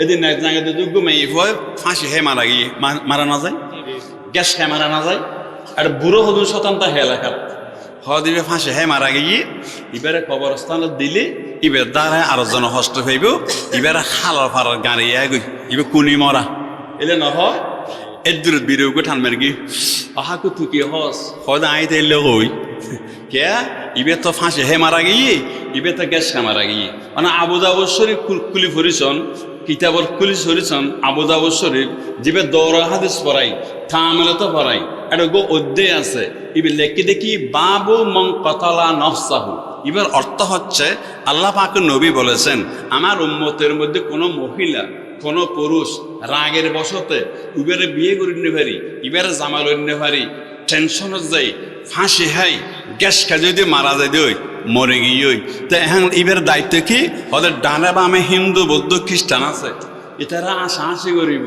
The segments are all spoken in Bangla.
এদিন এক জায়গাতে ঘুমাই হয় ফাঁসি হে মারা গিয়ে মারা না যায়, গ্যাস খেয়ে মারা না যায়। আর বুড়ো হদু শতান্তা হে এলাকার দিবে ফাঁসি হে মারা গিয়ে এবারে কবরস্থানত দিলে এবার দ্বারা আরো জন হস্ত হইব, এবারে খালার ফারার গাড়ি গই এবার কুনি মরা এলে নহ এর দূর বিরোগ ঠানমের গি আহাকু তুকি হস হয়তো আইতে এলে হই কে ইবে তো ফাঁসি হে মারা গিয়ে ইবে তো গ্যাস খা মারা গিয়ে মানে আবু দাউদ শরীফ কুলি ফরিছন কিতাবর কুলি ফরিছন আবু দাউদ শরীফ জিবে দৌড় হাদিস পড়াই কামেলে তো পড়াই এটা গো অধ্যায় আছে ইবে লেখি দেখি বাবু মং কতলা নফসাহু। এবার অর্থ হচ্ছে আল্লাহ পাকের নবী বলেছেন আমার উম্মতের মধ্যে কোনো মহিলা কোনো পুরুষ রাগের বশতে ইবারে বিয়ে করে নিতে পারি, ইবারে জামা লইতে পারি, টেনশনত যাই ফাঁসি হাই গ্যাস খা যদি মারা যায় দিই মরে গিয়ে তো এখন এবার দায়িত্ব কি ওদের ডানে বামে হিন্দু বৌদ্ধ খ্রিস্টান আছে, এটারা আশা হাসি করিব,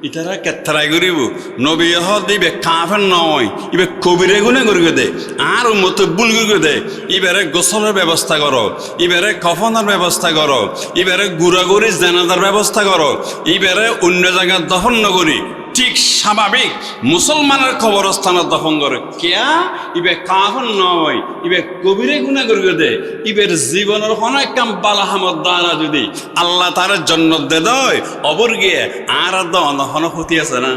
ইতারা কেতরাই করিব নবী দিবে কাফের নয় ইবে কবিরে গুনে করিবে দে আর মতো ভুল করিবে দে এবারে গোসলের ব্যবস্থা করো, এবারে কফনের ব্যবস্থা করো, এবারে গুড়াগুড়ি জানাজার ব্যবস্থা করো, এবারে অন্য জায়গায় দফন নগরী ঠিক স্বাভাবিক মুসলমানের কবরস্থানত দফন করে কেয়া ইবে কাফের নয় ইবে কবিরে গুনে করিবে দে ইবের জীবনের অনেক কাম বালাহামত দ্বারা যদি আল্লাহ তার জন্নত দে দয় অবর গিয়ে আর হনক্ষতি আছে না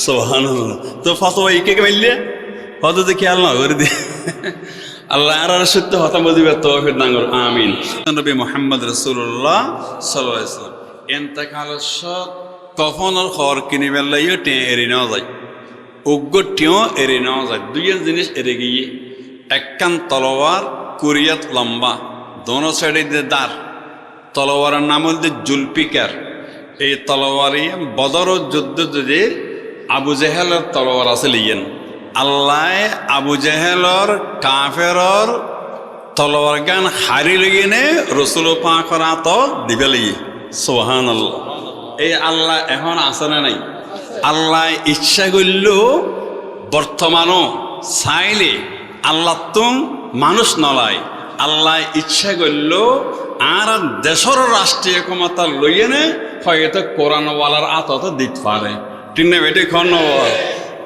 সুবহানাল্লাহ। তো ফতোয়া ইকে মাইলে হয়তো যে খেয়াল না করে দিয়ে আল্লাহ আর সত্য হতা বুঝিবে তৌফিক দান করুন আমিন। নবী মুহাম্মদ রাসূলুল্লাহ সাল্লাল্লাহু আলাইহি ওয়াসাল্লাম ইন্তেকালের সত কফনের খবর কিনিবার লাইও টেঁ এড়ি নেওয়া যায়, উগ্র টেঁও এড়ি নেওয়া যায়। দুইয়ের জিনিস এড়ে গিয়ে একখান তলোয়ার কুরিয়াত লম্বা দোনো সাইডে দিয়ে দাঁড়, তলোয়ারের নাম হচ্ছে জুলফিকার। এই তলোয়ারি বদর যুদ্ধ যদি আবু জেহেলের তলোয়ার আছে লিয়েন আল্লাহ আবু জেহেলর কাফেরর তলোয়ার গান হারি লিগিনে রসুল পাকর আত দিবে লিয়ে সুবহানাল্লাহ। এই আল্লাহ এখন আছে না নাই? আল্লাহ ইচ্ছা করলেও বর্তমানও চাইলে আল্লাহ তুম মানুষ নলায়, আল্লাহ ইচ্ছা করলেও আর দেশের রাষ্ট্রীয় ক্ষমতা লইয়ে নে হয়তো কোরআনওয়ালার আতত দিতে পারে ঠিক না বেটি খন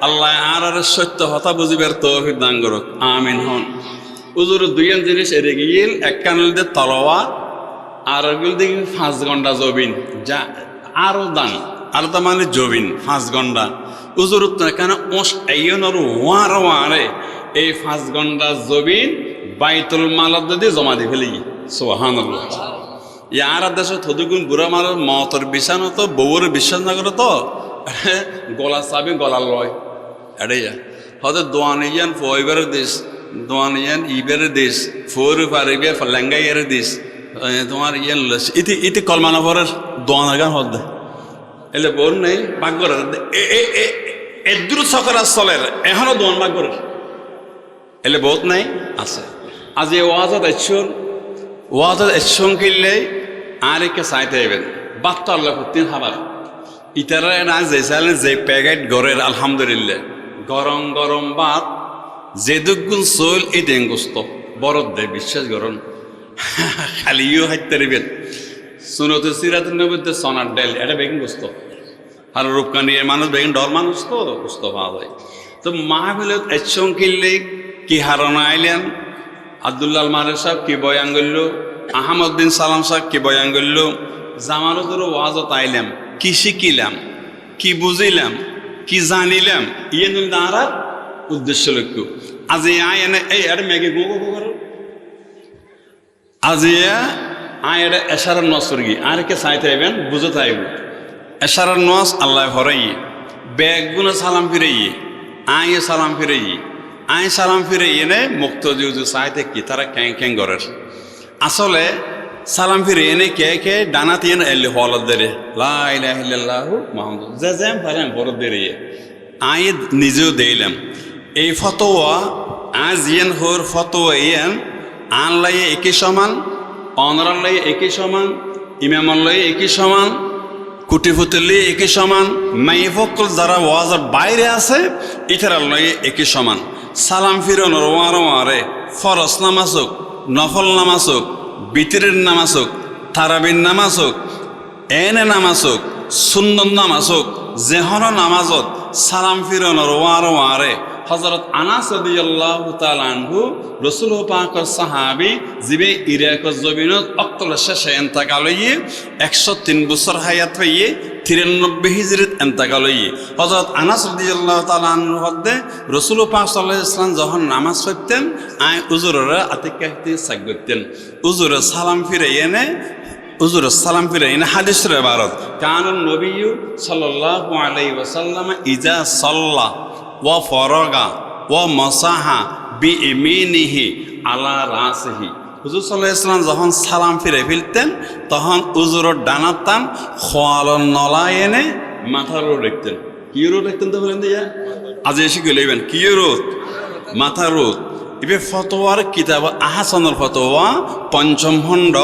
আল্লাহ আর সত্য হতা বুঝিবার তৌফিক দান করুক আমিন হন। উজুর দুইয়ের জিনিস এড়ে গিয়ে একখান তলোয়ার আর দেখি 5 ঘন্টা জবিন যা আরো দান আর তো মানে জবিন 5 ঘন্টা উজুর কেন এইনর ওয়ারে এই 5 ঘন্টা জবিন বাইতুল মালত যদি জমা দি ফেলি সুবহানাল্লাহ। ইয়ার দেশে থদুগুণ বুড়া মারার মতর বিছানো তো বউর বিশ্বাস না করে তো গলা চাবি গলা লয় এটাই হয়তো দোয়ানিয়ান ফইবারের দেশ দোয়ানিয়ান ইবের দেশ ফোর পারিবে লেঙ্গাইয়ের দেশ তোমার ইয়ান ইতি ইতি কলমানবরের দোয়ানের গান হদ এলে বোন নেই বাগরের এদুর সকরা চলের এখনো দোয়ান বাগরের এলে বহুত নাই আছে। আজ এই ওয়াজত এসন কিনলে আর একে চাইতে হইবেন বাত্তা আল্লাহ করতেন খাবার ইতারা না যে চাইলেন যে প্যাকেট গড়ের আলহামদুলিল্লাহ গরম গরম ভাত যে দুগুণ চল এই ডেঙ্গুস্ত বরফ দেয় বিশ্বাস গরম খালিও হাইতে দিবেন শুনতে সিরাতের নবীতে সোনার ডাল এটা বেগিন গোস্ত আর রূপকান্ডির মানুষ বেগিন ডর মানুষ তো গোস্ত পাওয়া যায়। তো মাহফিলত এসন কিনলে কি হারানো আইলেন আব্দুল্লাহ মারের সাহেব কি বয়ান করল, আহমদ্দিন সালাম সাহেব কি বয়ান করল, জামানতর ওয়াজত আইলাম কি শিখিলাম কি বুঝিলাম কি জানিলাম ইয়ে আর উদ্দেশ্য লক্ষ্য আজ আয় এনে এই এটা মেঘে গো করো আজ আয় এটা এশারার নসরগি আর কে চাইতে আইবেন বুঝতে আইব এশারার নস আল্লাহ হরাই ব্যাগ গুলো সালাম ফিরাইয়ে আয় সালাম ফিরাইয়ে আই সালাম ফিরে এনে মুক্ত যুজু চাইতে কি তারা ক্যাং ক্যাং করে আসলে সালাম ফিরে এনে কে কে ডানা তিন এলে হলত দেরে লা ইলাহা ইল্লাল্লাহু মুহাম্মাদুর যে যেম পারেন বড় দেরে আই নিজেও দেইলাম এই ফতোয়া আজ ইয়েন হোর ফতোয়া ইয়েন আনলাই একই সমান অনরাল্লাই একই সমান ইমামল্লাই একই সমান কুটিফুতলি একই সমান মাইফকল যারা ওয়াজের বাইরে আছে ইতারার লয়ে একই সমান। সালাম ফিরনোর ওয়ারে ফরজ নামাজ হোক নফল নামাজ হোক বিতিরের নামাজ হোক তারাবির নামাজ হোক এনে নামাজ হোক সুন্নত নামাজ হোক যেহন নামাজত সালাম ফিরনের ওয়ারে হযরত আনাস রাদিয়াল্লাহু তাআলা আনহু রাসূল পাকের সাহাবী যিবে ইরাকের জমিনত অক্তল শেষে ইন্তেকাল হইয়ে 103 বছর হায়াত হইয়ে 93 হিজরিত ইন্তেকাল হইয়ে হযরত আনাস রাদিয়াল্লাহু তাআলা আনহু হদ্দে রাসূল পাক সাল্লাল্লাহু আলাইহি ওয়াসাল্লাম যখন নামাজ পড়তেন আয় উজুরের আতিকাতে সাগতেন উজুরে সালাম ফিরে এনে উজুর সালাম ফিরে এনে হাদিসের ইবারত কানুন নবী সাল্লাল্লাহু আলাইহি ওয়াসাল্লাম ইজা সাল্লা ওয়া ফরাগা ওয়া মাসাহা বিইমিনিহি আলা রাসিহি হুজুর সাল্লাল্লাহু আলাইহি ওয়াসাল্লাম যখন সালাম ফিরে ফেলতেন তখন উজুরের ডানার টান খোয়ালন নলা এনে মাথার উপর রাখতেন কি রোদ রাখতেন তো বলেন দিয়া আজ এসে গেলেন কি রোদ মাথার রোদ এবে ফতোয়ার কিতাব আহসানুল ফতোয়া পঞ্চম খণ্ড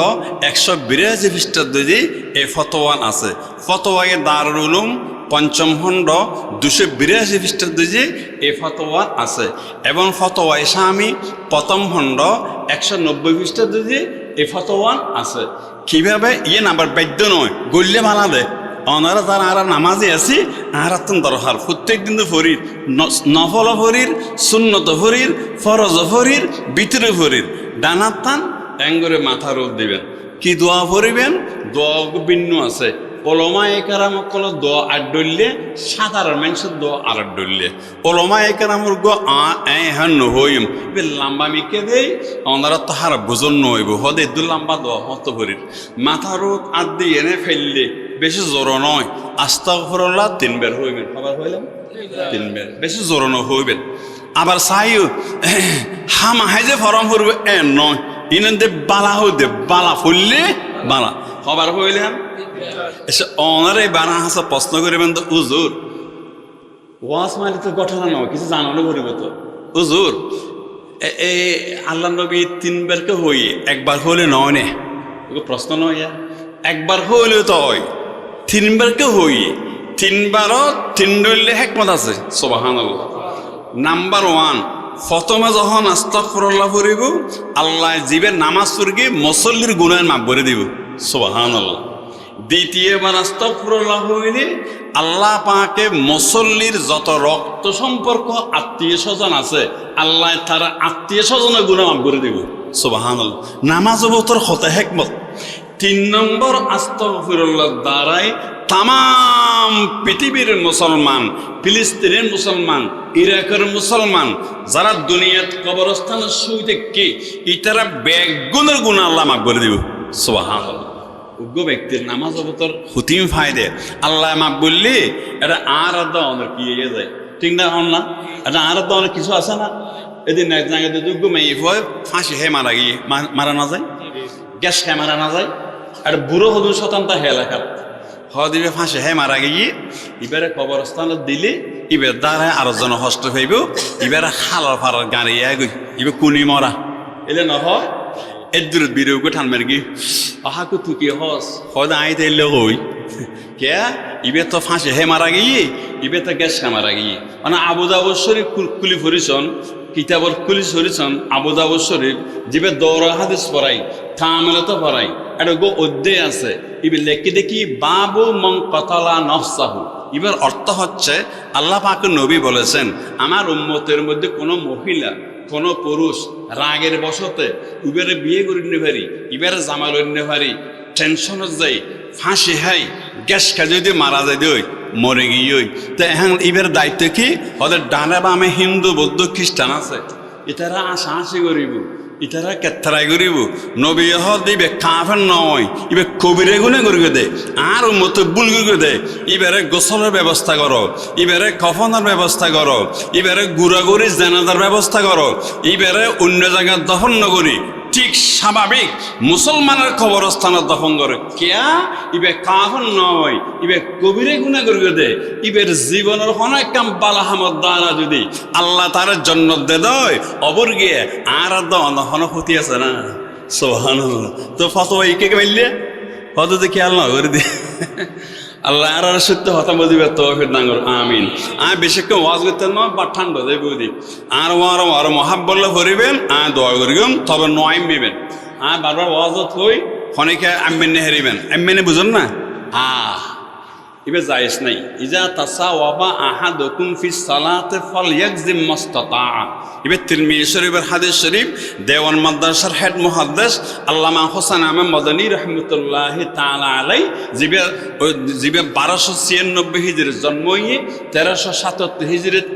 182 খ্রিস্টাব্দে এই ফতোয়ান আছে ফতোয়ায়ে দারুল উলুম পঞ্চম খণ্ড 282 খ্রিস্টাব্দে এই ফতোয়ান আছে এবং ফতোয়ায়ে শামী প্রথম খণ্ড 190 খ্রিস্টাব্দে এই ফতোয়ান আছে কিভাবে ইয়ে নাম্বার বাধ্য নয় গল্লে মালা দে অনারা তারা আর নামাজে আছি আর আত্ম দরকার প্রত্যেক দিন তো ফরির নফল ফরির সুন্নত ফরির ফরজ ফরির বিতরে ফরির ডানার টান ট্যাঙ্গরে মাথা রোদ দিবেন কি দোয়া ফরিবেন দোয়া ভিন্ন আছে ওলমা একারাম কল দোয়া আড্ডলে সাধারণ মানুষের দোয়া আর আড্ডলে ওলমা একারামর গো হ্যাঁ নহইম বে লাম্বা মিকে দেই ওনারা তাহার বুঝন নহইব হদে দু লাম্বা দোয়া হত ফরির মাথা রোদ আদ দিয়ে এনে ফেললে বেশি জোর নয় আস্তাগফিরুল্লাহ 3 বার হইবেন আবার হইলাম 3 বার বেশি জোর হইবেন আবার সাইও হামা হাইজে ফরম করবে এ নয় ইনন্দে বালা হইতে বালা ফুললে বালা খবর হইলাম এসে অনারে বানা হাসা প্রশ্ন করিবেন তো হুজুর ওয়াজ মানে তো ঘটনা নয় কিছু জানানো করিব তো হুজুর এ আল্লাহ নবী 3 বারকে হই একবার হইলে নয় নে প্রশ্ন নয় একবার হইলে তো হয় 3 বারকে হই 3 বারও 3 ডলে হিকমত আছে সুবহানাল্লাহ নাম্বার 1 প্রথমে যখন আস্তাগফিরুল্লাহ পড়িব আল্লাহ জিবে নামাজ পড়গে মুসল্লির গুনাহ মাফ করে দিব সুবহানাল্লাহ দ্বিতীয়বার আস্তাগফিরুল্লাহ হইলে আল্লাহ পাকে মুসল্লির যত রক্ত সম্পর্ক আত্মীয় স্বজন আছে আল্লাহ তার আত্মীয় স্বজনের গুনাহ মাফ করে দিব সুবহানাল্লাহ নামাজ অবতর হতে হিকমত 3 নম্বর আস্তাগফিরুল্লাহ দ্বারাই তাম পৃথিবীর মুসলমান ফিলিস্তিনের মুসলমান ইরাকের মুসলমান যারা দুনিয়াত কবরস্থানে শুয়ে থাকে ইতারা বেগুনের গুনাহ আল্লাহ মাফ করে দিব সুবহানাল্লাহ উগ্র ব্যক্তির নামাজ অবতর হুতিম ফায়দে আল্লাহ মাফ বললি এটা আর অনেক কি হয়ে যায় ঠিক না হন না এটা আর অনেক কিছু আছে না এদিন এক জায়গায় যোগ্য মেয়ে হয় ফাঁসি হে মারা না যায় গ্যাস হে মারা না যায় আর বুড়ো হদুর শতান্ত হে এলাকার দিবে ফাঁসি হে মারা গিয়ে এবারে কবরস্থানে দিলে এবার দ্বারা আরো জন হস্ত হইব এবারে খালার ফারার গাড়ি গই এবার কুনি মরা এলে নহয় এদুর বিরোগ ঠানমের গি আহাকু তুকি হস হদ আইতে এলে হই কে ইবে তো ফাঁসি হে মারা গিয়ে ইবে তো গ্যাস হে মারা গিয়ে মানে আবু দাউদ শরীফ কুলি ফরিছন কিতাবর কুলি ফরিছন আবু দাউদ শরীফ জিবে দৌরা হাদিস পড়াই থামলে তো পড়াই এটা গো অধ্যায় আছে ইবে লেখি দেখি বাবু মন কতালা নফসাহু এবার অর্থ হচ্ছে আল্লাহ পাকের নবী বলেছেন আমার উম্মতের মধ্যে কোনো মহিলা কোন পুরুষ রাগের বশতে ইবারে বিয়ে করে নিতে পারি ইবারে জামাল নিতে পারি টেনশন যাই ফাঁসি হাই গ্যাস খা যদি মারা যায় দই মরে গিয়ে তো এখন এবার দায়িত্ব কি ওদের ডানে বামে হিন্দু বৌদ্ধ খ্রিস্টান আছে এটারা হাসি করিব ইতারা কেতরাই করিব নবী দিবে কাফের নয় ইবে কবিরে গুনে করিবে দে আর মতো ভুল করিবে দে ইবারে গোসলের ব্যবস্থা করো ইবারে কফনের ব্যবস্থা করো ইবারে গুড়াগুড়ি জানাজার ব্যবস্থা করো ইবারে অন্য জায়গায় দফন নগরী ঠিক স্বাভাবিক মুসলমানের কবরস্থানে দফন করে কেয়া ইবে কাফের নয় ইবে কবিরে গুনাহ করিবে দে ইবের জীবনের অনেক কাম বালাহামত দ্বারা যদি আল্লাহ তার জন্য দে দেয় অবর গিয়ে আর দহন ক্ষতি আছে না সুবহানাল্লাহ তো ফতোয়া ইকে মাইলে হয়তো তো খেয়াল না করে দি আল্লাহ আর সত্য হতা বুঝিবে তৌফিক দান করুন আমিন আমি বেশিক্ষণ ওয়াজ করতে নয় বা ঠান্ডা দেয় বুঝি আর আর মহাব্বল্লা করিবেন দোয়া করিবেন তবে নয় মিবেন বারবার ওয়াজত হই অনেকে আমেনে হেরিবেন আমেনে বুঝুন না এবার জায়েজ নাই। ইজা তাসাওয়াবা আহাদুকুম ফিস সালাতে ফালইয়াকজিম মাস্তাতা। এবার তিরমিজি শরীফের হাদিস শরীফ, দেওয়ান মাদ্রাসার হেড মুহাদ্দিস আল্লামা হোসেন আহমেদ মাদানী রহমতুল্লাহি তাআলা আলাই জিবে 1296 হিজরির জন্ম হয়ে 1377 হিজরিত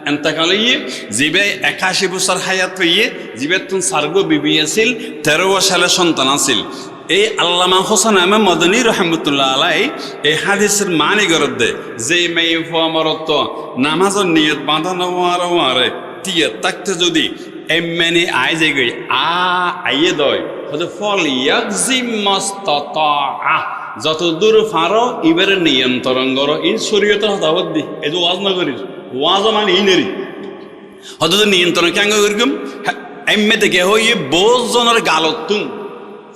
এন্তেকাল হয়ে জিবে 81 বছর হায়াত হয়ে জিবে তুন সার্গো বিবি আছিল, 13 সালে সন্তান আছিল। এই আল্লামা হোসেন আহমেদ মাদানী রহমতুল্লাহ আলাই এই হাদিসের মানে গরদ দে যে মেয়ে ফমরত নামাজের নিয়ত বাঁধানো ওয়ারে টিয়ে তাকতে যদি এমনি আই যে গই আইয়ে দয় হয়তো ফল ইয়াকজিম মাস্তাতা, যত দূর ফারো ইবারে নিয়ন্ত্রণ করো। এই শরীয়তের হতাবত দি এই যে ওয়াজ না করিস, ওয়াজ মানে ইনেরি হয়তো নিয়ন্ত্রণ কেন করিম এমনি থেকে হইয়ে বোঝ জনের গালত তুম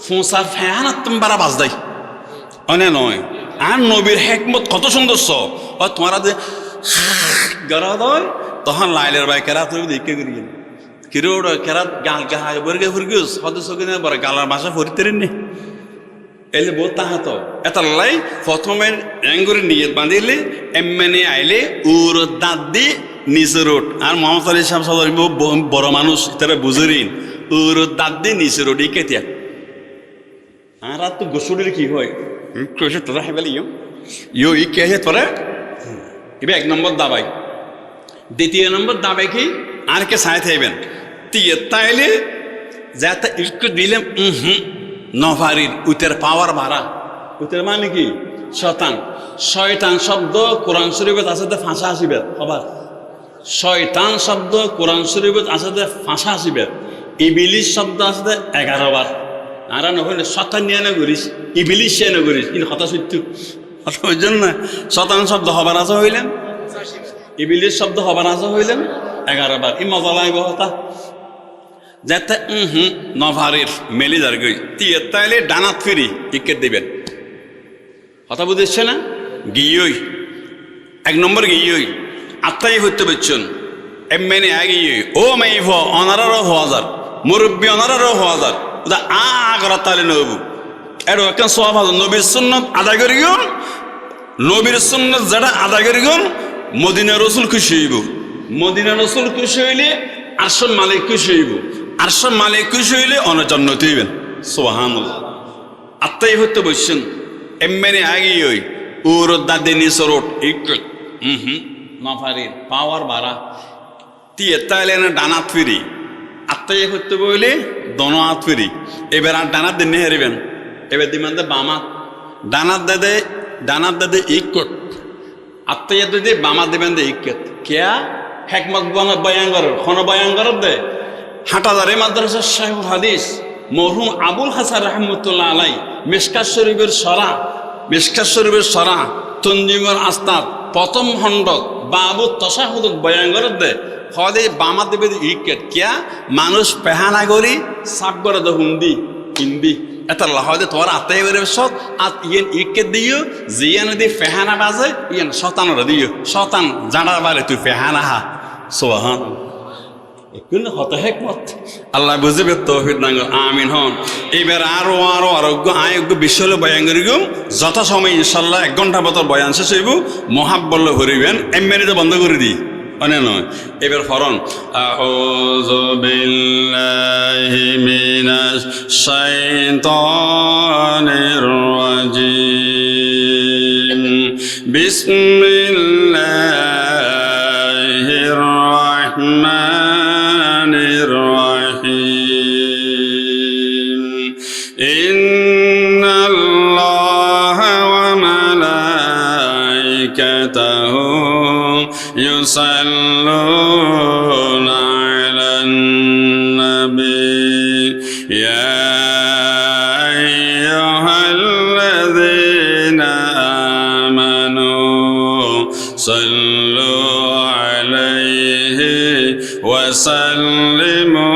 ফোঁসার ফ্যান তুমি বারা বাজ দেয় অনে নয়। আর নবীর হেকমত কত সুন্দর তোমারা যে গড়া দয় তখন লাইলের বাই কেরা তুমি দেখে করি কিরোড কেরাত গাল গাহায় বর্গে ফুরগিস হদ সকিনে বড় গালার ভাষা ফরিতেরেন নে এলে বহুত তাহাত এটা লাই প্রথমে এঙ্গুরি নিয়ত বাঁধিলে এমনি আইলে উর দাঁত দি নিচে রোড। আর মোহাম্মদ আলী সাহেব সদ বড় মানুষ তারা বুঝুরিন উর দাঁত দি নিচে রোড ই কেতিয়া আর তো গোসুরের কি হয় তোরা হেবেলি ইয়ো ই কে তোরা এবার 1 নম্বর দাবাই। 2 নম্বর দাবাই কি আর কে সায় থাইবেন টিয়ে তাইলে যাতে একটু দিলে নভারির উতের পাওয়ার বাড়া। উতের মানে কি শয়তান। শয়তান শব্দ কোরআন শরীফত আছে ফাঁসা আসিবে আবার। শয়তান শব্দ কোরআন শরীফত আছে ফাঁসা আসিবে। ইবিলিস শব্দ আছে 11 বার। আর নহলে শতান নিয়ে না করিস ইবিলিস সে না করিস কিন্তু হতা সত্য ওই জন্য শতান শব্দ হবার আছে হইলেন, ইবিলিস শব্দ হবার আছে হইলেন 11 বার। ই মজা লাগবে হতা যাতে নভারের মেলি যার গই টিয়ে তাইলে ডানাত ফিরি ইকেট দিবেন কথা বুঝেছে না। গিয়েই 1 নম্বর গিয়েই আত্মাই হইতে পারছেন এমনি আগে ও মাইফ অনারারও হওয়া যার মুরব্বী অনারারও হওয়া যার আগরা তালে নবু এর একটা সব নবীর সুন্নত আদায় করি গন। নবীর সুন্নত যেটা আদায় করি গন মদিনা রসুল খুশি হইব। মদিনা রসুল খুশি হইলে আরশের মালিক খুশি হইব। আরশের মালিক খুশি হইলে অনজন্নত হইবেন। সুবহানাল্লাহ। আত্মাই হইতে বসছেন এমনি আগে ওই উর দাদি নিসরট ইকট নফারির পাওয়ার বাড়া টিয়ে তাইলে না ডানাত ফিরি আত্মাই হইতে বইলে দন হাত ফিরি। এবার আর ডানাত দিন হেরিবেন এবার দিমান দে বামাত ডানাত দে ইকট আত্মাই যদি বামাত দিবেন দে ইকট কেয়া হেকমত বয়াঙ্গর খন বয়াঙ্গর দে হাটাদারে মাদ্রাসার সাহেব হাদিস মরহুম আবুল হাসান রহমতুল্লাহ আলাই মিশকাত শরীফের সরা তঞ্জিমর আস্তাদ প্রথম খণ্ডত বাবু তশাহুদত বয়াঙ্গর দে হদে বামা দেবে ইকেট কিয়া মানুষ পেহানা করি সাপ করে দে হুন্দি হিন্দি এটা হদে তোমার আত্মাই বেড়ে সৎ আর ইয়েন ইকেট দিও জিয়ান দি ফেহানা বাজে ইয়েন শতানর দিও শতান জানার বারে তুই ফেহানা হা সোহান কিন্তু হত হেকমত আল্লাহ বুঝবে তৌফিক দান আমিন হন। এবার আরো আরোগ্য আয়োগ্য বিশ্বলে বয়ান করি গো যথা সময় ইনশাল্লাহ 1 ঘন্টা বতর বয়ান শেষ হইব মহাব্বল্য ভরিবেন এমনিতে বন্ধ করে দিই অনে নয়। এবার ফরন আউযু বিল্লাহি মিনাশ শাইতানির রাজিম বিসমিল্লাহির রাহমানির রাহিম ইন্নাল্লাহা ওয়া মালাইকাতাহু ইউসাল্লুনা আলান নবী ইয়া আইয়ুহাল্লাযীনা আমানু সাল্লু আলাইহি ওয়া সাল্লিমু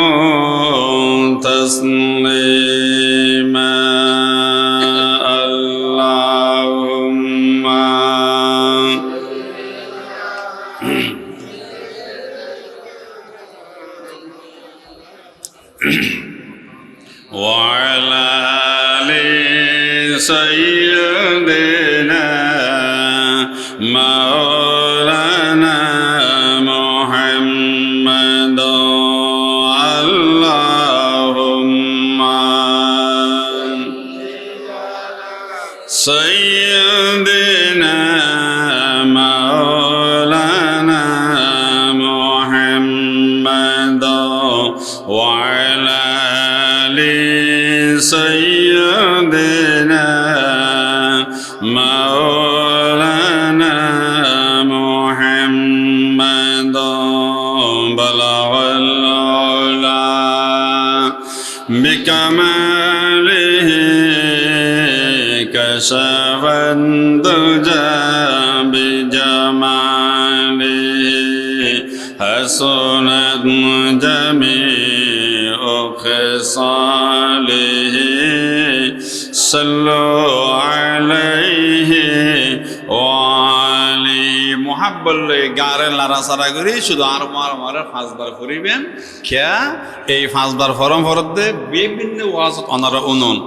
তাসলিমা। আল্লাহুম্মা وعلى آل سيدنا مولانا محمد اللهم سيدنا مولانا محمد وعلى آل سيدنا مولانا محمد بلغ العلا بكماله كشف الدجى بجماله حسنت جميع خصاله صلوا عليه وعلي محبل গারে লারাসারা করি শুধু আর মার পাঁচবার করিবেন খেয়া এই পাঁচবার ফরম ফরতে বিভিন্ন ওয়াজ অনারা উনুন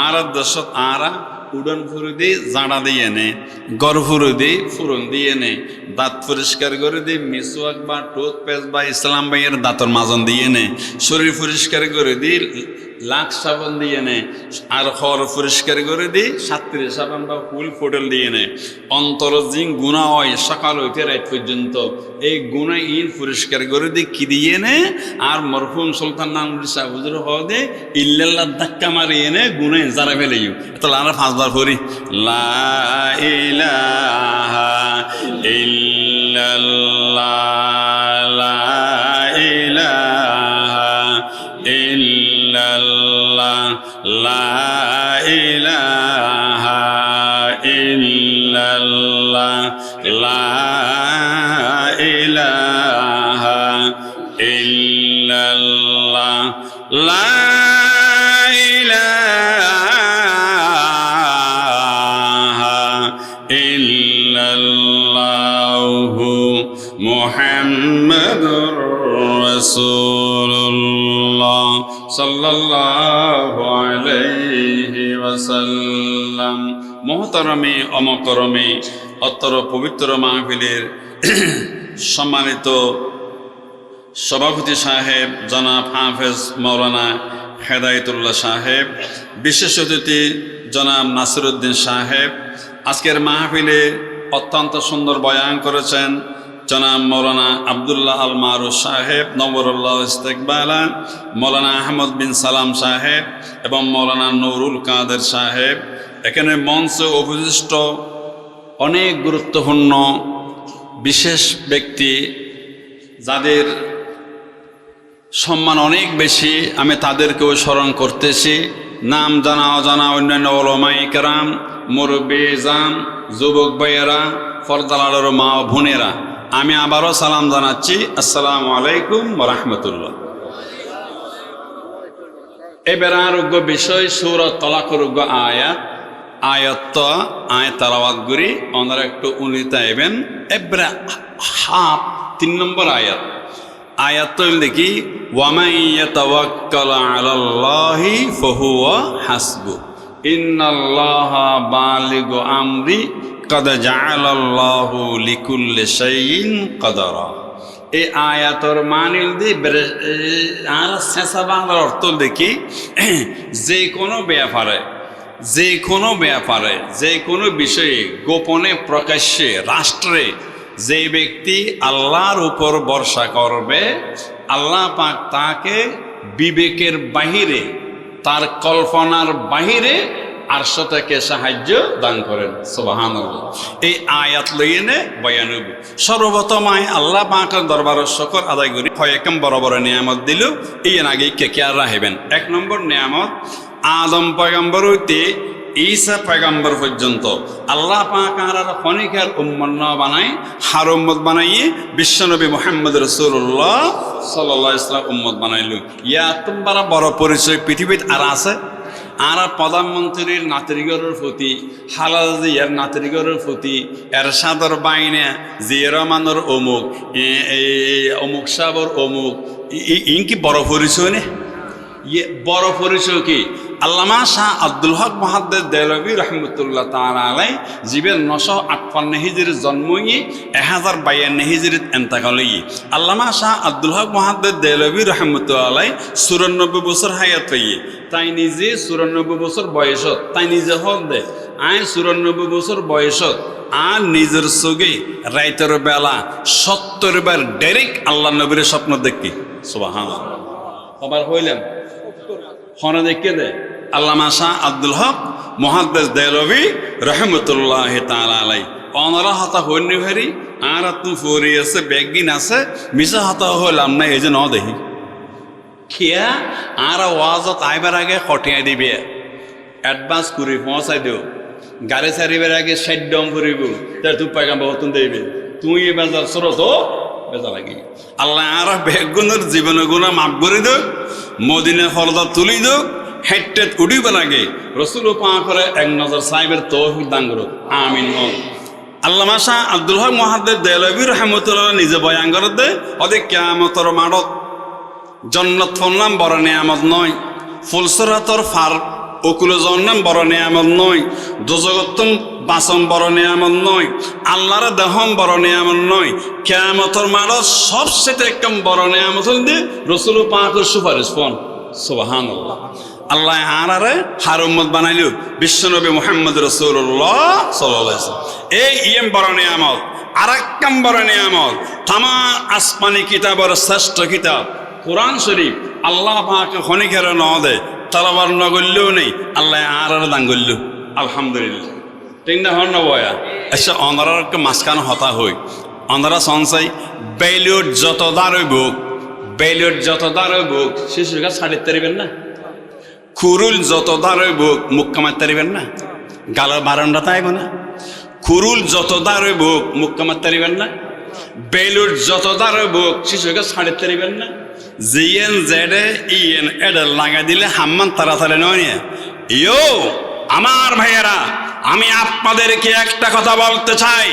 আর দশত আরা উডন ফুরু দিয়ে জাঁড়া দিয়ে নে গড় ফুরু দিয়ে ফুরন দিয়ে নে দাঁত পরিষ্কার করে দিয়ে মিসওয়াক বা টুথপেস্ট বা ইসলাম ভাইয়ের দাঁতর মাজন দিয়ে নে শরীর পরিষ্কার করে দিয়ে লাখ সাবান দিয়ে নে আর খর পরিষ্কার করে দিয়ে 37 সাবান বা ফুল ফোটল দিয়ে নে অন্তর জিং গুণা হয় সকাল হইতে রাত পর্যন্ত এই গুণা ইন পরিষ্কার করে দিয়ে কি দিয়ে নে আর মরহুম সুলতান নানুর শাহ হুজুর হদে ইল্লাল্লাহ ধাক্কা মারিয়ে নে গুণায় যারা ফেলে তো লারা পাঁচবার করি লা ইলাহা ইল্লাল্লাহ লা ইলাহা ইল্লাল্লাহ লা ইলাহা ইল্লাল্লাহ লা ইলাহা ইল্লাল্লাহ লা মুহাম্মাদুর রাসূলুল্লাহ সাল্লাল্লাহু আলাইহি ওয়াসাল্লাম। মহতরমে অমকরমে অত্তর পবিত্র মাহফিলের সম্মানিত সভাপতি সাহেব জনাব হাফেজ মাওলানা হেদায়েতুল্লাহ সাহেব, বিশেষ অতিথি জনাব নাসিরউদ্দিন সাহেব, আজকের মাহফিলে অত্যন্ত সুন্দর বয়ান করেছেন জনাব মৌলানা আবদুল্লাহ আল মারুফ সাহেব নবরুল্লাহ ইস্তেকবালা, মৌলানা আহমদ বিন সালাম সাহেব এবং মৌলানা নুরুল কাদের সাহেব। এখানে মঞ্চে উপবিষ্ট অনেক গুরুত্বপূর্ণ বিশেষ ব্যক্তি যাদের সম্মান অনেক বেশি, আমি তাদেরকেও স্মরণ করতেছি। নাম জানা অজানা অন্যান্য ওলামায়ে কেরাম, মুরব্বি জান, যুবক ভাইয়েরা, ফরদালার মা ও বোনেরা, আমি আবারও সালাম জানাচ্ছি, আসসালামু আলাইকুম ওয়া রাহমাতুল্লাহ। এবার আরোগ্য বিষয় সূরা তালাকের আয়াত তালাওয়াত করি, ওনারা একটু উনিতা এবেন। এবার হাফ 3 নম্বর আয়াত দেখি, ওয়ামান ইয়াতাওয়াক্কাল আলাল্লাহি ফাহুয়া হাসবু ইন্নাল্লাহা বালিগু আমরি কদ জাআলাল্লাহু লিকুল্লি শাইইন কদরা। এই আয়াতর মানিল দি আর শেষা বাংলার অর্থ দেখি, যে কোনো ব্যাপারে যে কোনো বিষয়ে গোপনে প্রকাশ্যে রাষ্ট্রে যে ব্যক্তি আল্লাহর উপর ভরসা করবে, আল্লাহ পাক তাকে বিবেকের বাহিরে, তার কল্পনার বাহিরে আরশ থেকে সাহায্য দান করেন। সুবহানাল্লাহ। এই আয়াত লইয়ে নে বয়ান হইব। সর্বপ্রথম আল্লাহ পাকের দরবারে শুকর আদায় করি, কয়েকম বড় বড় নিয়ামত দিল, এই আগে কে কে আর রাখবেন। 1 নম্বর নিয়ামত, আদম পয়গম্বর হইতে ঈসা পয়গম্বর পর্যন্ত আল্লাহ পাক আর খনিকার উম্মত বানাই, হার উম্মত বানাইয়ে বিশ্বনবী মুহাম্মদ রাসূলুল্লাহ সাল্লাল্লাহু আলাইহি ওয়াসাল্লাম উম্মত বানাইলো। ইয়া তোমরা বড় পরিচয় পৃথিবীত আর আছে। আর প্রধানমন্ত্রীর নাতিগরের প্রতি, হালাল জিয়ার নাতিগরের প্রতি, এরশাদর বাইনে জিয়া রহমানের অমুক, অমুক সাহর অমুক, ইনকি বড় পরিচয় নে? বড় পরিচয় কি? আল্লামা শাহ আব্দুল হক মুহাদ্দিস দেহলভী রহমতুল্লাহ তাআলা আলাই জীবের 958 হিজরিত জন্ম ই 1052 হিজরিত ইন্তেকাল ই আল্লামা শাহ আব্দুল হক মুহাদ্দিস দেহলভী রহমতুল্লাহ আলাই 94 বছর হায়াত পাই তাই নিজে 94 বছর বয়সত তাই নিজে হল দে আই 94 বছর বয়সত আর নিজের চোখে রাইতের বেলা 70 বার ডাইরেক্ট আল্লাহ নবীর স্বপ্ন দেখি সুবহানাল্লাহ আবার হইলাম হন দেখে দে আল্লামা শাহ আব্দুল হক মুহাদ্দিস দেহলভী রহমতুল্লাহ তাআলা আলাই অনরা হতা হইনি ভারি আর তু ফরি আছে বেগিন আছে মিশা হতা হইলাম না এই যে ন দেখি খিয়া আর ওয়াজত আইবার আগে খটিয়াই দিবে অ্যাডভান্স করে পৌঁছাই দিও গাড়ি সারিবার আগে সাইড ডম করিব তার তুই পাইকাম বহুতন দেবে তুই এ বাজার সরত বেজা লাগি আল্লাহ আর বেগুনের জীবন গুণা মাফ করে দেব মদিনা ফরদা তুলি দেব হেডটেট উঠিব লাগে রসুল পাঁ করে এক নজর সাহেবের তৌফিক দান করুক আমিন আল্লামা শাহ আব্দুল হক মুহাদ্দিস দেহলভী রহমতুল্লাহ নিজে বয়ান করে দে অদে কিয়ামতের মাঠত জন্নত ফলনাম বড় নিয়ামত নয় ফুলসরাতর ফার ওকুলো জন্নাম বড় নিয়ামত নয় দোজগত্তম বাসন বড় নিয়ামত নয় আল্লাহর দেহম বড় নিয়ামত নয় কিয়ামতের মাঠত সবচেয়ে একদম বড় নিয়ামত হল দিয়ে রসুল পাকের সুপারিশ পন সুবহানাল্লাহ আল্লাহ আরারে হার উম্মত বানাইলো বিশ্বনবী মুহাম্মদ রাসূলুল্লাহ সাল্লাল্লাহু আলাইহি ওয়াসাল্লাম এই ইয়েম বড় নিয়ামত আরেকম বড় নিয়ামত তামাম আসমানি কিতাবের শ্রেষ্ঠ কিতাব কোরআন শরীফ আল্লাহ পাকে খনিকের ন দে তালাবার নগল্যও নেই আল্লাহ আরারে দান করল আলহামদুলিল্লাহ ঠিক না হন বয়া আচ্ছা অনারার মাঝখানে হতা হই অনারা সঞ্চয় বেলুট যত দাঁড়ই বুক বেলুট যত দাঁড়ই বুক শিশুর কাছে ছাড়িয়ে তারিবেন না খুরুল যত দাঁড়ই বুক মুখ কামাতে তারিবেন না গালের বারান্দা তাইব না খুরুল যত দাঁড়ই বুক মুখ কামাতে তারিবেন না বেলুট যত দাঁড়ই বুক শিশুর কাছে ছাড়িয়ে তারিবেন না জিএন জেডে ইএন এড লাগাই দিলে হাম্মান তাড়াতাড়ি নয় ইয়ো আমার ভাইয়েরা আমি আপনাদেরকে একটা কথা বলতে চাই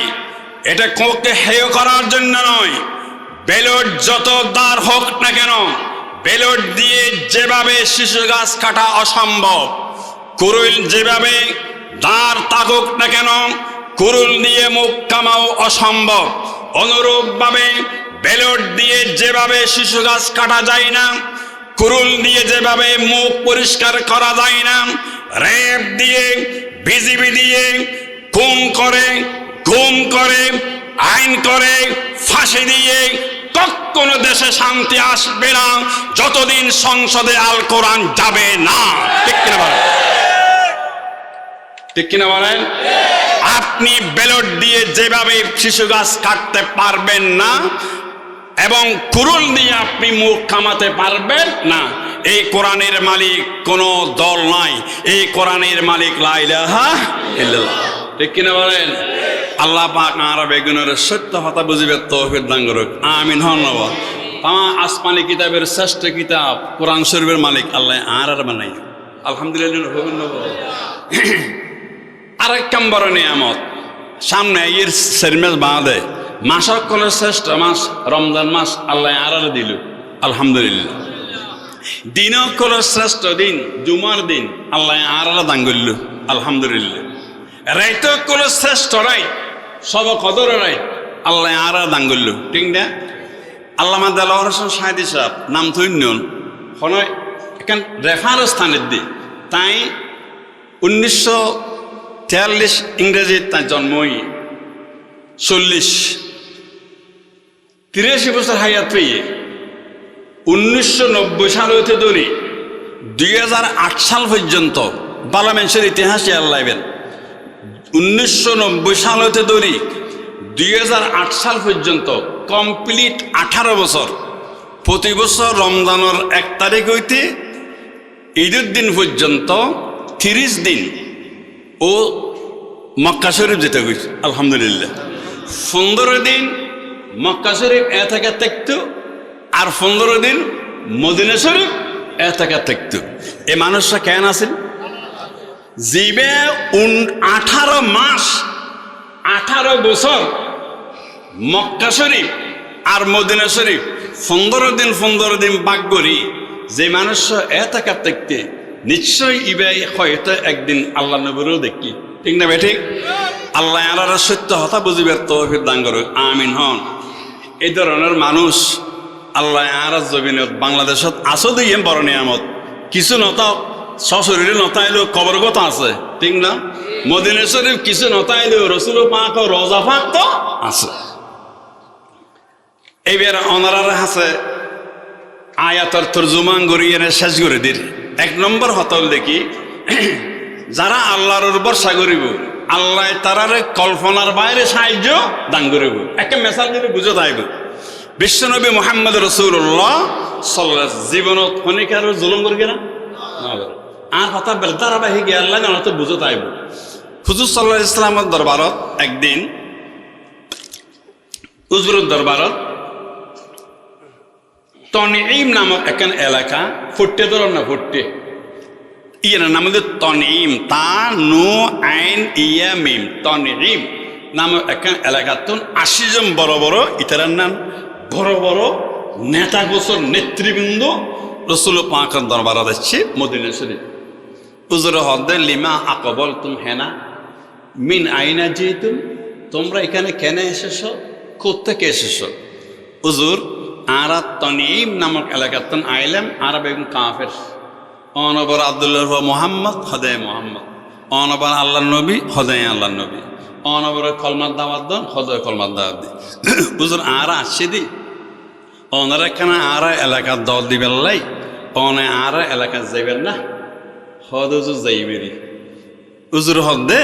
এটা কোকে হেয় করার জন্য নয় বেলুট যত দাঁড় হোক না কেন বেলুট দিয়ে যেভাবে শিশু গাছ কাটা অসম্ভব কুরুল যেভাবে দাঁড় তাকুক না কেন কুরুল দিয়ে মুখ কামাও অসম্ভব অনুরূপভাবে বেলুট দিয়ে যেভাবে শিশু গাছ কাটা যায় না কুরুল দিয়ে যেভাবে মুখ পরিষ্কার করা যায় না রেপ দিয়ে বিজিবি দিয়ে খুন করে গুম করে আইন করে ফাঁসি দিয়ে কখনো দেশে শান্তি আসবে না যতদিন সংসদে আল কোরআন যাবে না ঠিক কিনা বলেন ঠিক কিনা বলেন আপনি বেলুট দিয়ে যেভাবে শিশু গাছ কাটতে পারবেন না এবং কুরুল দিয়ে আপনি মুখ কামাতে পারবেন না এই কোরআনের মালিক কোনো দল নাই এই কোরআনের মালিক লা ইলাহা ইল্লাল্লাহ ঠিক কিনা বলেন আল্লাহ পাক আর বেগুনের সত্য কথা বুঝিবে তৌফিক দান করুক আমিন ধন্যবাদ তামা আসমানি কিতাবের শ্রেষ্ঠ কিতাব কোরআন শরীফের মালিক আল্লাহ আর বানাই আলহামদুলিল্লাহ আরেক বড় নিয়ামত সামনে এর সেরমেজ বাঁধে মাসকলের শ্রেষ্ঠ মাস রমজান মাস আল্লাহ আর দিল আলহামদুলিল্লাহ দিনকলের শ্রেষ্ঠ দিন জুমার দিন আল্লাহ আর দান করল আলহামদুলিল্লাহ রাইতকলের শ্রেষ্ঠ রাইত সব কদর রাইত আল্লাহ আর দান করল ঠিক না আল্লামা দেলাওয়ার হোসেন সাহেদি সাহেব নাম থইন হন এখান রেফার স্থানের দি তাই 1943 ইংরেজি তাই জন্মই 83 বছর হায়াত পেয়ে 1990 সাল হইতে ধরি 2008 সাল পর্যন্ত বালা মানুষের ইতিহাস লাইবেন 1990 সাল হইতে ধরি 2008 সাল পর্যন্ত কমপ্লিট 18 বছর প্রতি বছর রমজানের 1 তারিখ হইতে ঈদের দিন পর্যন্ত 30 দিন ও মক্কা শরীফ যেতে গেছে আলহামদুলিল্লাহ 15 দিন মক্কা শরীফ এ থেকে থাকতো আর 15 দিন মদিনা শরীফ এ থেকে থাকতো এই মানুষরা কেন আছেন জীবে 18 মাস 18 বছর মক্কা শরীফ আর মদিনা শরীফ 15 দিন বাগ করি যে মানুষরা এ থেকে থাকতে নিশ্চয়ই ইবাই হয়তো একদিন আল্লাহ নবীরও দেখি, ঠিক না বেঠিক? আল্লাহ আলার সত্য হতা বুঝিবার তৌফিক দান করুক, আমিন হন। এই ধরনের মানুষ আল্লাহ আর জমিনত বাংলাদেশত আছো দিয়ে বড় নিয়ামত। কিছু নতা সশরীরে নতাইলেও কবরগত আছে, ঠিক না? মদিনা শরীফ কিছু নতাইলেও রসুল পাক ও রোজা পাক তো আছে। এইবার অনারার আছে আয়াতর তর্জুমান গড়িয়ে শেষ করে দির। এক নম্বর হতল দেখি, যারা আল্লাহর ভরসা করিব আল্লাহ তারারে কল্পনার বাইরে সাহায্য দান করিব। একটা মেসাল দিলে বুঝে যাইব, বিশ্বনবী মুহাম্মদ রাসূলুল্লাহ সাল্লাল্লাহু আলাইহি জীবনত খনিকার জুলুম করি না আর হতা বেল ধারাবাহিক আল্লাহ না তো বুঝে যাইব। হুজুর সাল্লাল্লাহু আলাইহি ইসলামের দরবারত একদিন হুজুরের দরবারত তনঈম নামক একখান এলাকা, ফুটতে ধর না ফুটতে ইয়ার নাম হচ্ছে তনঈম, তা নু আইন ইয়া মিম, তনঈম নামক একখান এলাকা। তখন ৮০ জন বড় বড় ইতারার নাম বড় বড় নেতা গোসর নেতৃবৃন্দ রসুল পাকের দরবারে যাচ্ছে মদিনা শরীফ। হুজুর হদ্দে লিমা আকবল তুম হেনা মিন আইনা যেহেতু তোমরা এখানে কেন এসেছ, কোত্থেকে এসেছ? হুজুর আর তনঈম নামক এলাকাতন আইলাম, আর বেগুন কাফের অনবর আব্দুল্লাহ মোহাম্মদ হদে মোহাম্মদ, অনবর আল্লাহ নবী হদে আল্লাহ নবী, অনবর কলমার দাওয়াত দন হদে কলমার দাওয়াত দি। হুজুর আর আসছে দি অনার এখানে আর এলাকার দল দিবেন লাই, অনে আর এলাকা যাইবেন না, হদ হুজুর যাইবেরি। হুজুর হদে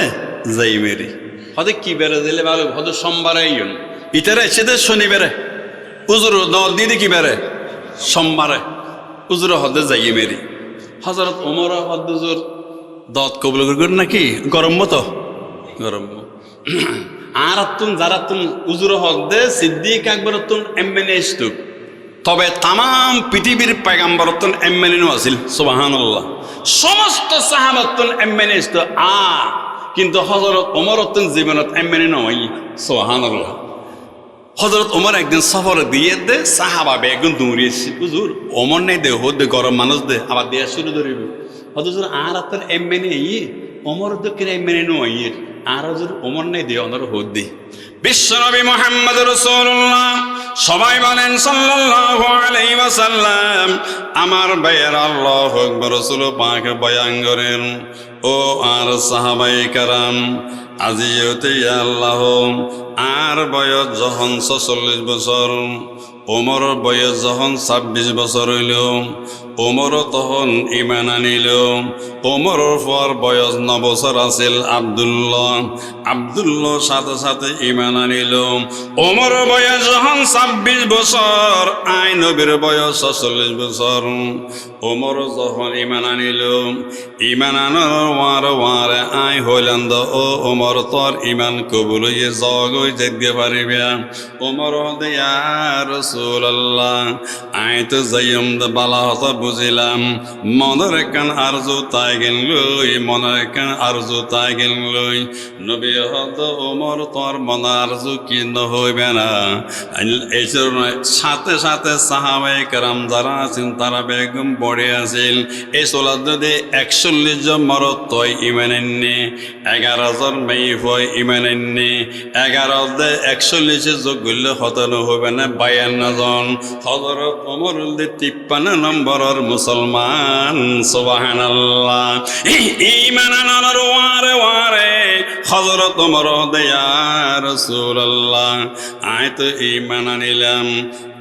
যাইবেরি, হদে কি বেড়ে দিলে ভালো, হদ সোমবারে ইয়ন ইতারে এসে দে শনিবারে, হুজুর দল দিদি কি বেড়ে সোমবারে, হুজুর হদে যাইয়ে মেরি। হজরত ওমর হদুজুর দত কবুল করেন নাকি গরম মতো গরম আর তুন যারা তুন উজুর হদে সিদ্দিক আকবর তুন এমএনএ ইস্তুক, তবে তাম পৃথিবীর পয়গাম্বর তুন এমএনএ আছিল সুবহানাল্লাহ, সমস্ত সাহাবাত তুন এমএনএ ইস্তু কিন্তু হজরত ওমর তুন জীবনত এমএনএ নয় সুবহানাল্লাহ। হজরত ওমর একদিন সফর দিয়ে দে সাহাবা বেগুন দৌড়িয়েছি, হুজুর ওমর নেই দে হোদ দে গরম মানুষ দে আবার দেয়া শুরু ধরিব। হজুর আর আপনার এমএনএ ইয়ে ওমর দক্ষিণ এমএনএ নয় আর হজুর ওমর নেই দে অনর হোদ দে। বিশ্বনবী মুহাম্মদ রাসূলুল্লাহ সবাই বলেন সাল্লাল্লাহু আলাইহি ওয়াসাল্লাম, আমার ভাইয়ের আল্লাহু আকবার, রাসূল পাক বয়ান করেন ও আর সাহাবায়ে কেরাম, আজিয়তে আল্লাহ আর বয়স যখন ৪৬ বছর, ওমর বয়স যখন ২৬ বছর হইল, ওমর তখন ইমান আনিল। ওমরের পর বয়স ৯ বছর আছিল আব্দুল্লাহ, আব্দুল্লাহ সাথে সাথে ইমান আনিল। ওমর বয়স যখন ২৬ বছর, আই নবীর বয়স ৪৬ বছর। ওমর যখন ইমান আনিল, ইমান আনার ওয়ারে আই হইলেন ও ওমর তোর ইমান কবুল হইয়ে জগ যেতে পারিবে। ওমর ইয়া রাসূলুল্লাহ, আই তো যাইম বালা হতা বুঝিলাম, মনের একখান আরজু তাই গেল লই, মনের একখান আরজু তাই গেল লই। নবী হত ওমর তোর মনের আরজু কি হইবে না। এই সাথে সাথে সাহাবায়ে কেরাম যারা আছেন তারা বেগম পড়ে আছিল। এই সোলাদ যদি ৪১ জন মরত তয় ইমান এনে, ১১ জন মেয়ে হয় ইমান এনে, ১১ ৪১ যোগ করলে হতন হবে না ৫২ জন। হযরত ওমর ৫৩ নম্বরের মুসলমান। সুবহানাল্লাহ। ঈমান আনার ওয়ারে ওয়ারে হযরত ওমর ইয়া রাসূলুল্লাহ, আয় তো ঈমান আনিলাম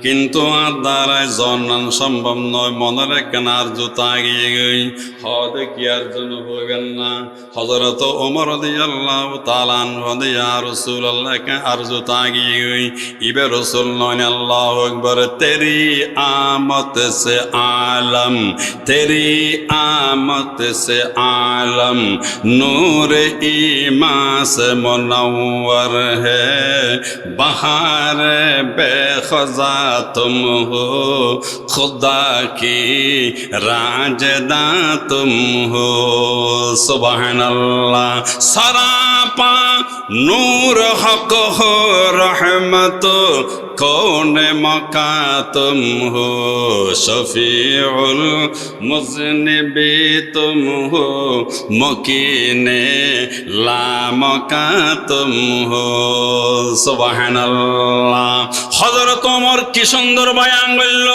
কিন্তু আর দ্বারাই জন্মান সম্ভব নয়, মনের একখান আরজু তাগিয়ে গই, হদে কি আর জন্য হইবেন না। হযরত ওমর রাদিয়াল্লাহু তাআলা আনহু ইয়া রাসূলুল্লাহ কে আরজু তাগিয়ে গই, ইবে রাসূল নয় আল্লাহু আকবার, তেরি আমত সে আলম, তেরি আমত সে আলম, নূর ঈমান से मुनव्वर है, बहार बेखजा तुम हो, खुदा की राजदा तुम हो सुभान अल्लाह सरापा नूर हक हो रहमत कौन मका तुम हो शफीउल मुज़निबी तुम हो मुकीने लामका तुम हो सुबहानाल्लाह हजरत ओमर কি সুন্দর বয়ান বলল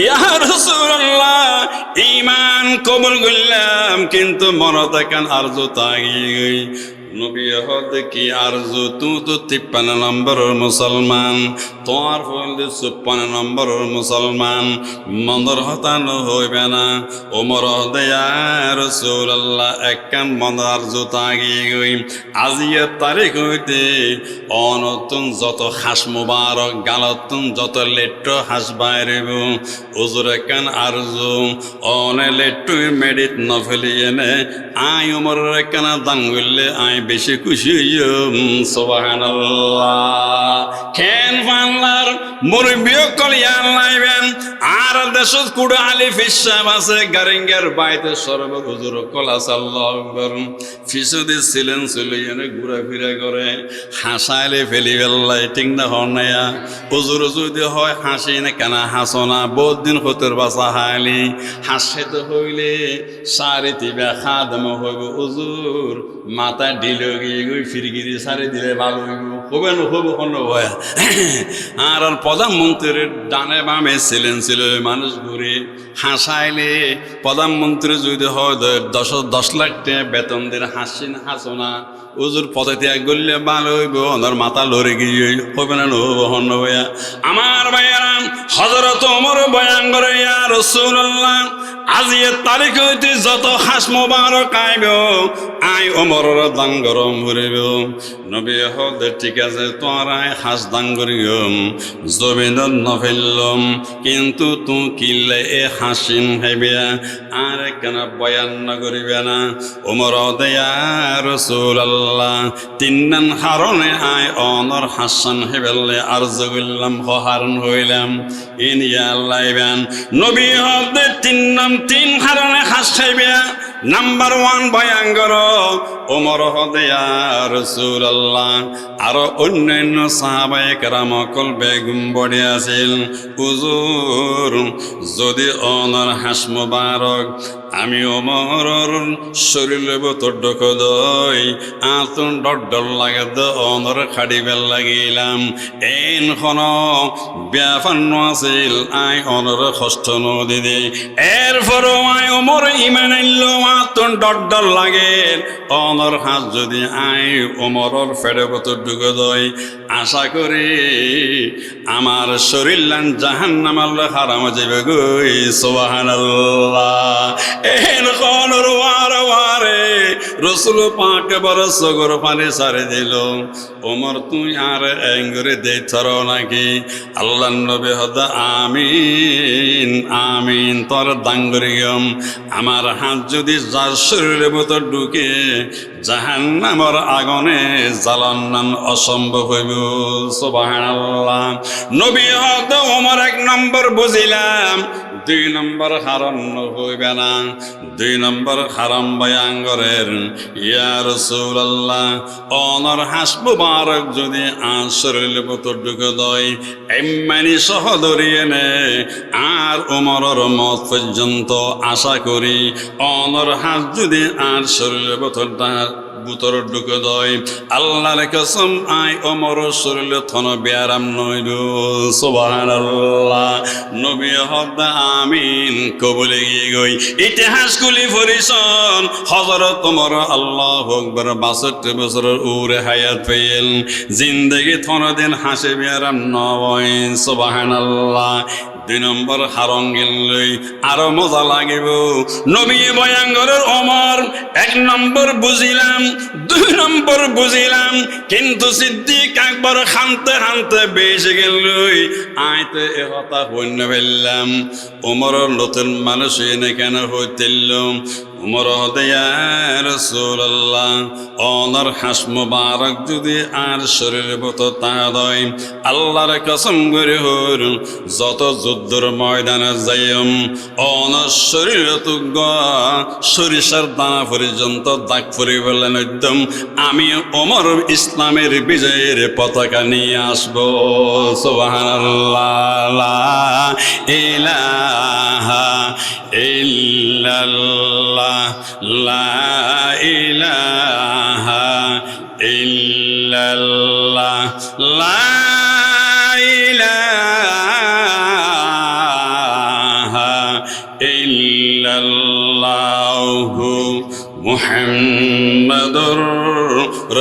ইয়া রাসূলুল্লাহ ঈমান কবুল করলাম কিন্তু মরতে কান আরজু তাগি নবী হদ কি আরজু তুই তো 53 নম্বরের মুসলমান তোমার ফলে 56 নম্বরের মুসলমান মন্দর হতানো হইবে না ওমর ইয়া রাসূলুল্লাহ একখান মন্দর আরজু তাগি গই আজিয়া তারিখ হইতে অনতুন যত হাস মুবারক গালতুন যত লেট্টো হাস বাইরেব হুজুর একখান আরজু অনে লেট্টো মেডিট নফেলিয়ে নে আই ওমরের একখান দান গইলে আই বেশি খুশি হইম সুবহানাল্লাহ কেন ফাল্লার মুরব্বিও কলিয়ান লাইবেন আর দেশত কুড়া আলি ফিসাব আছে গারিঙ্গার বাইতে সর্ব হুজুর কলা সাল্লাল্লাহু আকবার ফিসুদি ছিলেন চলিয়েনে ঘুরা ফিরা করে হাসাইলে ফেলি বেল্লাই ঠিক না হনায়া হুজুর যদি হয় হাসি না কেন হাসনা বহুত দিন হতর বাসা হালি হাসে তো হইলে সারে তিবা খাদম হইব হুজুর মাথা ঢিল গিয়ে গই ফিরগিরি সারে দিলে ভালো হইব হবে না হবে কোনো ভয় আর প্রধানমন্ত্রীর ডানে বামে ছিলেন ছিল মানুষ ঘুরে হাসাইলে প্রধানমন্ত্রী যদি হয় 10 লাখ টাকা বেতন দিয়ে হাসি না হাসনা হুজুর পথে ত্যাগ করলে ভালো হইব ওনার মাথা লড়ে গিয়ে হবে না হন ভাইয়া আমার ভাইয়ারা হযরত ওমর বয়ান করে ইয়া রাসূলুল্লাহ আজিয়ের তারিখ হইতে যত হাস মোবারক আইব আই ওমরের দান গরম করিব নবী হদ ঠিক আছে তোরাই হাস দান করিম জমিনত নফেললম কিন্তু তু কিলে এ হাসিম হেবিয়া আর কেন বয়ান না করিবে না ওমর ইয়া রাসূলুল্লাহ তিননান হারনে আই অনর হাসান হেবেলে আরজ করলাম হারন হইলাম ইন ইয়া আল্লাহ নবী হদ তিন হারনে হাস খাইবে নাম্বার 1 বয়ান করো ওমর ইয়া রাসূলুল্লাহ আর অন্যান্য সাহাবায়ে কেরাম কল বেগুম বডি আছিল হুজুর যদি অনর হাস মোবারক আমি ওমরের শরীরে বতর ডক দই আতুন ডডল লাগে দ অনর খাড়িবেল লাগিলাম এন খন ব্যাপান্ন আছিল আই অনর কষ্ট নদি দে এরপর আই ওমর ইমান আইলো আতুন ডডল লাগে অনর হাত যদি আই ওমরের ফেড়ে বতর ডক দই আশা করি আমার শরীর লান জাহান্নামাল হারাম যাবে গই সুবহানাল্লাহ এন খনর ওয়ারে রাসূল পাক বরস গর পানি সারে দিল ওমর তুই আর এঙ্গরে দে থর নাকি আল্লাহর নবী হদ আমিন আমিন তোর দাঙ্গরিয়ম আমার হাত যদি যার শরীরের ভিতর ঢুকে জাহান্নামের আগুনে জ্বালান অসম্ভব হইব সুবহানাল্লাহ নবী হদ ওমর 1 নম্বর বুঝিলাম 2 নম্বর হারাম হইবে না 2 নম্বর হারাম বয়ান করেন ইয়া রাসূলুল্লাহ অনর হাস মুবারক যদি শরীরের ভিতর ঢুকে দেয় এমনি সহ ধরিয়ে নে আর ওমরের মত পর্যন্ত আশা করি অনর হাস যদি আর শরীরের ভিতর ঢুকে দেয় আল্লাহর কসম আই ওমর শরীরে থন ব্যারাম নইল সুবহানাল্লাহ নবী হদ আমিন কবুলে গিয়ে গই ইতিহাস গুলি পরিশন হযরত ওমর আল্লাহু আকবার 62 বছরের উরে হায়াত পেয়েন জিন্দেগি থন দিন হাসে ব্যারাম নয় সুবহানাল্লাহ 2 নম্বর হারং গেলই আরো মজা লাগিব নবী বয়াঙ্গরের ওমর 1 নম্বর বুঝিলাম 2 নম্বর বুঝিলাম কিন্তু সিদ্দিক আকবর খানতে খানতে বেশি গেলই আইতে এ কথা হইন বললাম ওমরের নতুন মানুষ এনে কেন হইতেল উমর দেয়া রাসূলুল্লাহ ওনার হাস মুবারক যদি আর শরীরের মতো তা দয় আল্লাহর কসম করে হর যত যুদ্ধের ময়দানে যাইম ওনার শরীর তো সরিষার দানা পর্যন্ত দাগ পরে বললেন একদম আমি ওমর ইসলামের বিজয়ের পতাকা নিয়ে আসবো সুবহানাল্লাহ লা ইলাহা ইল্লাল্লাহ লা ইলাহা ইল্লাল্লাহ লা ইলাহা ইল্লাল্লাহু মুহাম্মাদুর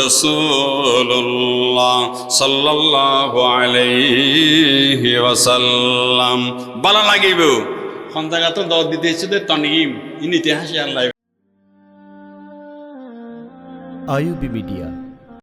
রাসূলুল্লাহ সাল্লাল্লাহু আলাইহি ওয়াসাল্লাম ভালো লাগিব খন্দাগাত দর দিতে এসে তনিম ইন ইতিহাসে আল্লাহ আইইউবি মিডিয়া